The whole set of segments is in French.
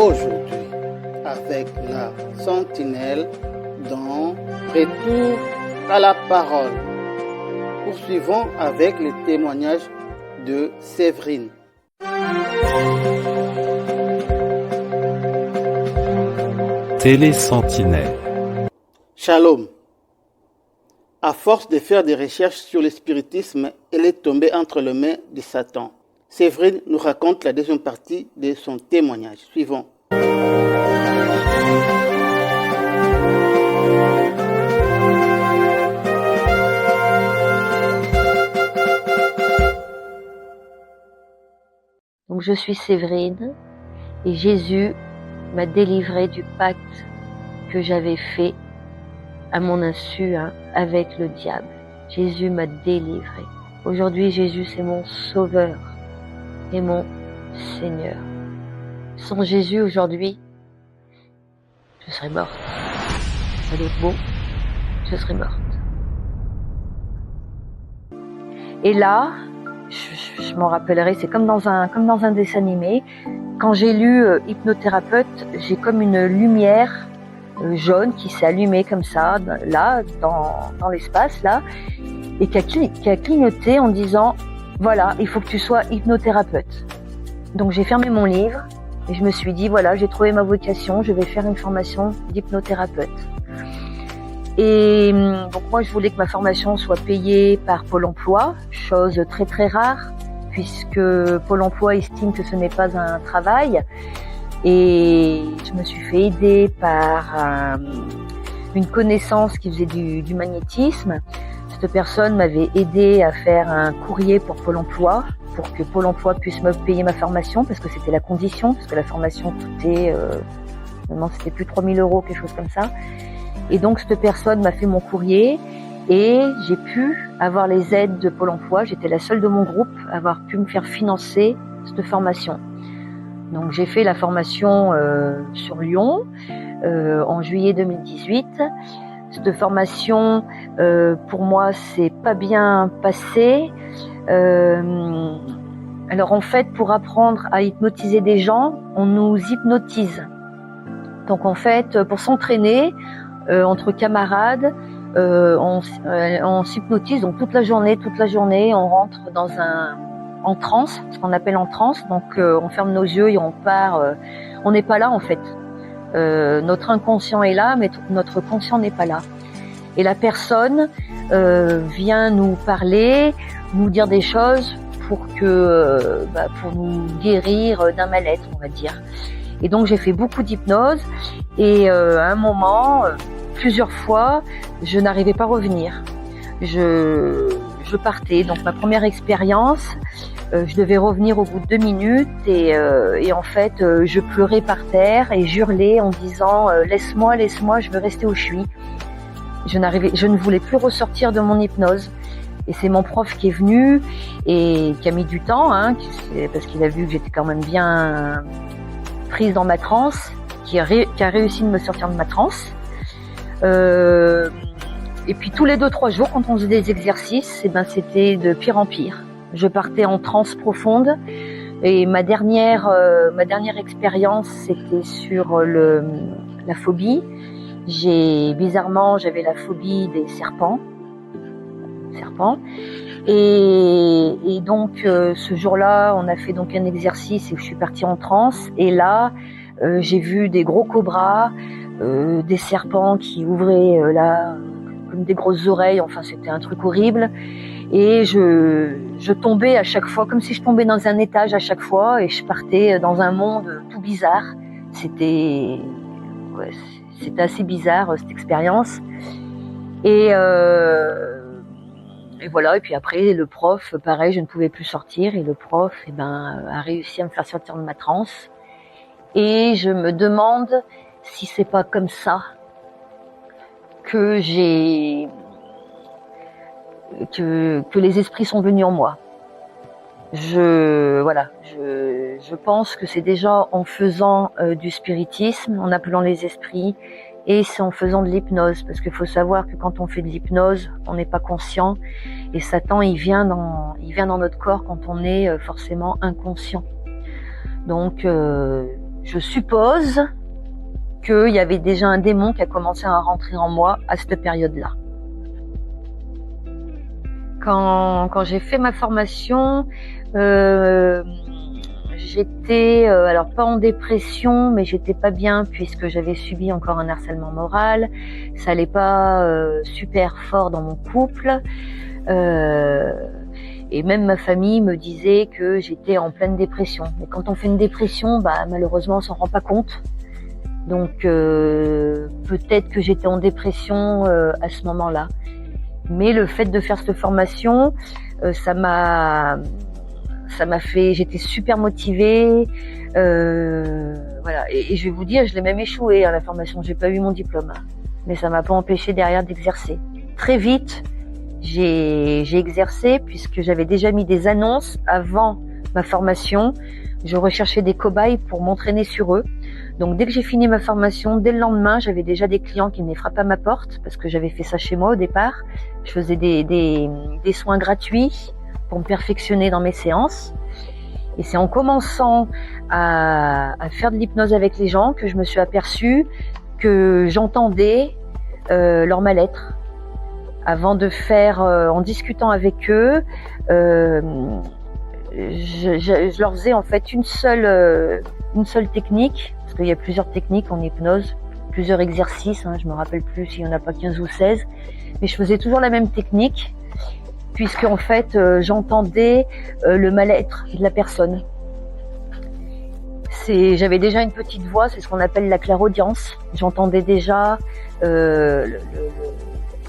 aujourd'hui avec la sentinelle dans Retour à la parole. Poursuivons avec le témoignage de Séverine. Télé-sentinelle. Shalom. À force de faire des recherches sur le spiritisme, elle est tombée entre les mains de Satan. Séverine nous raconte la deuxième partie de son témoignage. Suivons. Donc je suis Séverine et Jésus m'a délivré du pacte que j'avais fait à mon insu avec le diable. Jésus m'a délivré. Aujourd'hui, Jésus, c'est mon sauveur et mon Seigneur. Sans Jésus, aujourd'hui, je serais morte. Pas d'autre mot, je serais morte. Et là, je m'en rappellerai, c'est comme dans un dessin animé. Quand j'ai lu hypnothérapeute, j'ai comme une lumière jaune qui s'est allumée comme ça, là, dans l'espace, là, et qui a clignoté en disant, voilà, il faut que tu sois hypnothérapeute. Donc j'ai fermé mon livre et je me suis dit, voilà, j'ai trouvé ma vocation, je vais faire une formation d'hypnothérapeute. Et donc moi, je voulais que ma formation soit payée par Pôle emploi, chose très très rare, puisque Pôle emploi estime que ce n'est pas un travail. Et je me suis fait aider par une connaissance qui faisait du magnétisme. Cette personne m'avait aidé à faire un courrier pour Pôle emploi, pour que Pôle emploi puisse me payer ma formation, parce que c'était la condition, parce que la formation coûtait, c'était plus 3 000 €, quelque chose comme ça. Et donc cette personne m'a fait mon courrier et j'ai pu avoir les aides de Pôle emploi. J'étais la seule de mon groupe à avoir pu me faire financer cette formation. Donc j'ai fait la formation sur Lyon en juillet 2018. Cette formation, pour moi, c'est pas bien passé. Alors en fait, pour apprendre à hypnotiser des gens, on nous hypnotise. Donc en fait, pour s'entraîner entre camarades, on s'hypnotise. Donc toute la journée, on rentre en transe, ce qu'on appelle en transe. Donc on ferme nos yeux et on part. On n'est pas là en fait. Notre inconscient est là, mais notre conscient n'est pas là. Et la personne vient nous parler, nous dire des choses pour nous guérir d'un mal-être, on va dire. Et donc j'ai fait beaucoup d'hypnose et à un moment, plusieurs fois, je n'arrivais pas à revenir. Je partais. Donc ma première expérience, je devais revenir au bout de 2 minutes et en fait, je pleurais par terre et j'hurlais en disant laisse-moi, je veux rester où je suis. Je ne voulais plus ressortir de mon hypnose. Et c'est mon prof qui est venu et qui a mis du temps, parce qu'il a vu que j'étais quand même bien prise dans ma transe, qui a réussi de me sortir de ma transe. Et puis tous les 2-3 jours, quand on faisait des exercices, c'était de pire en pire. Je partais en transe profonde et ma dernière expérience, c'était sur la phobie. J'avais la phobie des serpents. Et donc ce jour-là, on a fait donc un exercice et je suis partie en transe. Et là, j'ai vu des gros cobras, des serpents qui ouvraient comme des grosses oreilles. Enfin, c'était un truc horrible. Et je tombais à chaque fois, comme si je tombais dans un étage à chaque fois, et je partais dans un monde tout bizarre. C'était assez bizarre cette expérience. Et voilà. Et puis après, le prof, pareil, je ne pouvais plus sortir. Et le prof, a réussi à me faire sortir de ma transe. Et je me demande si c'est pas comme ça que que les esprits sont venus en moi. Je pense que c'est déjà en faisant du spiritisme, en appelant les esprits, et c'est en faisant de l'hypnose, parce qu'il faut savoir que quand on fait de l'hypnose, on n'est pas conscient, et Satan il vient dans notre corps quand on est forcément inconscient. Donc je suppose qu'il y avait déjà un démon qui a commencé à rentrer en moi à cette période-là. Quand j'ai fait ma formation, j'étais, alors pas en dépression, mais j'étais pas bien puisque j'avais subi encore un harcèlement moral. Ça allait pas super fort dans mon couple. Et même ma famille me disait que j'étais en pleine dépression. Mais quand on fait une dépression, malheureusement, on s'en rend pas compte. Donc peut-être que j'étais en dépression à ce moment-là. Mais le fait de faire cette formation, ça m'a fait, j'étais super motivée. Voilà. Et je vais vous dire, je l'ai même échoué à la formation. J'ai pas eu mon diplôme, mais ça m'a pas empêché derrière d'exercer. Très vite, j'ai exercé puisque j'avais déjà mis des annonces avant ma formation. Je recherchais des cobayes pour m'entraîner sur eux. Donc dès que j'ai fini ma formation, dès le lendemain, j'avais déjà des clients qui venaient frapper à ma porte parce que j'avais fait ça chez moi au départ. Je faisais des soins gratuits pour me perfectionner dans mes séances. Et c'est en commençant à faire de l'hypnose avec les gens que je me suis aperçue que j'entendais leur mal-être. Avant de faire, en discutant avec eux, je leur faisais en fait une seule technique, parce qu'il y a plusieurs techniques en hypnose, plusieurs exercices, je me rappelle plus s'il y en a pas 15 ou 16, mais je faisais toujours la même technique, puisque en fait j'entendais le mal-être de la personne. J'avais déjà une petite voix, c'est ce qu'on appelle la clairaudience. J'entendais déjà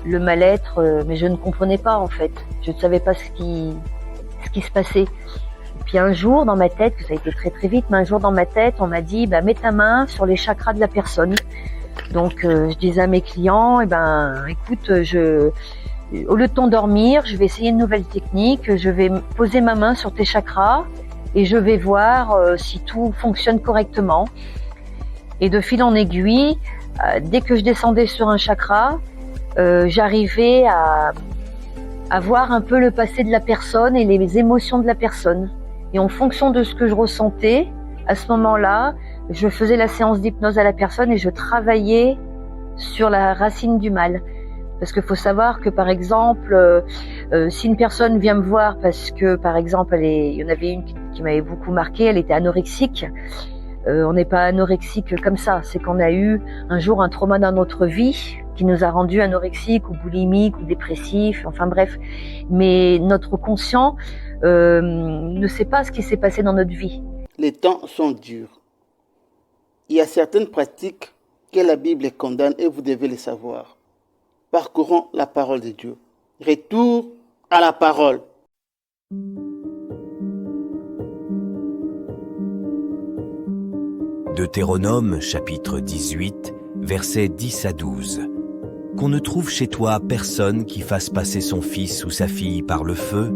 le mal-être, mais je ne comprenais pas en fait. Je ne savais pas ce qui se passait. Et puis un jour dans ma tête, ça a été très très vite, mais un jour dans ma tête, on m'a dit mets ta main sur les chakras de la personne. Donc je disais à mes clients, écoute, au lieu de t'endormir, je vais essayer une nouvelle technique, je vais poser ma main sur tes chakras et je vais voir si tout fonctionne correctement. Et de fil en aiguille, dès que je descendais sur un chakra, j'arrivais à voir un peu le passé de la personne et les émotions de la personne. Et en fonction de ce que je ressentais, à ce moment-là, je faisais la séance d'hypnose à la personne et je travaillais sur la racine du mal. Parce qu'il faut savoir que, par exemple, si une personne vient me voir parce que, par exemple, il y en avait une qui m'avait beaucoup marqué, elle était anorexique. On n'est pas anorexique comme ça, c'est qu'on a eu un jour un trauma dans notre vie qui nous a rendu anorexiques ou boulimiques ou dépressifs, enfin bref. Mais notre conscient ne sait pas ce qui s'est passé dans notre vie. Les temps sont durs. Il y a certaines pratiques que la Bible condamne et vous devez les savoir. Parcourons la parole de Dieu. Retour à la parole. Deutéronome chapitre 18, versets 10 à 12. Qu'on ne trouve chez toi personne qui fasse passer son fils ou sa fille par le feu,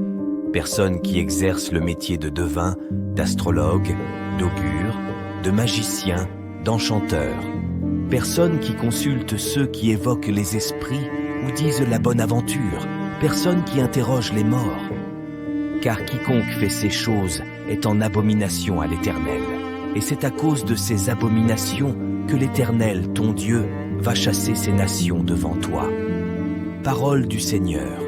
personne qui exerce le métier de devin, d'astrologue, d'augure, de magicien, d'enchanteur, personne qui consulte ceux qui évoquent les esprits ou disent la bonne aventure, personne qui interroge les morts. Car quiconque fait ces choses est en abomination à l'Éternel. Et c'est à cause de ces abominations que l'Éternel, ton Dieu, va chasser ces nations devant toi. Parole du Seigneur.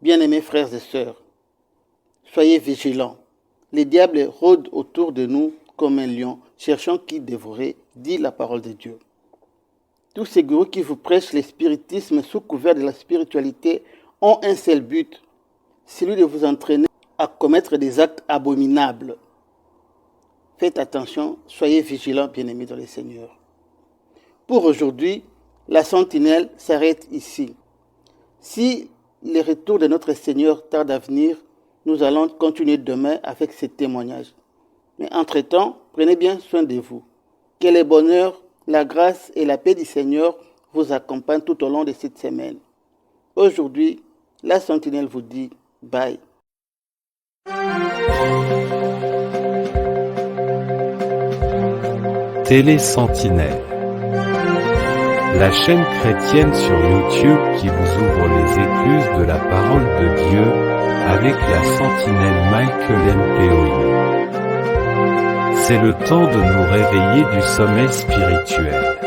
Bien-aimés frères et sœurs, soyez vigilants. Les diables rôdent autour de nous comme un lion, cherchant qui dévorer, dit la parole de Dieu. Tous ces gourous qui vous prêchent le spiritisme sous couvert de la spiritualité ont un seul but, celui de vous entraîner à commettre des actes abominables. Faites attention, soyez vigilants, bien-aimés dans le Seigneur. Pour aujourd'hui, la sentinelle s'arrête ici. Si le retour de notre Seigneur tarde à venir, nous allons continuer demain avec ces témoignages. Mais entre-temps, prenez bien soin de vous. Que le bonheur, la grâce et la paix du Seigneur vous accompagnent tout au long de cette semaine. Aujourd'hui, la sentinelle vous dit bye. Télé Sentinelle, la chaîne chrétienne sur YouTube qui vous ouvre les écluses de la parole de Dieu, avec la sentinelle Michael Mpoyi. C'est le temps de nous réveiller du sommeil spirituel.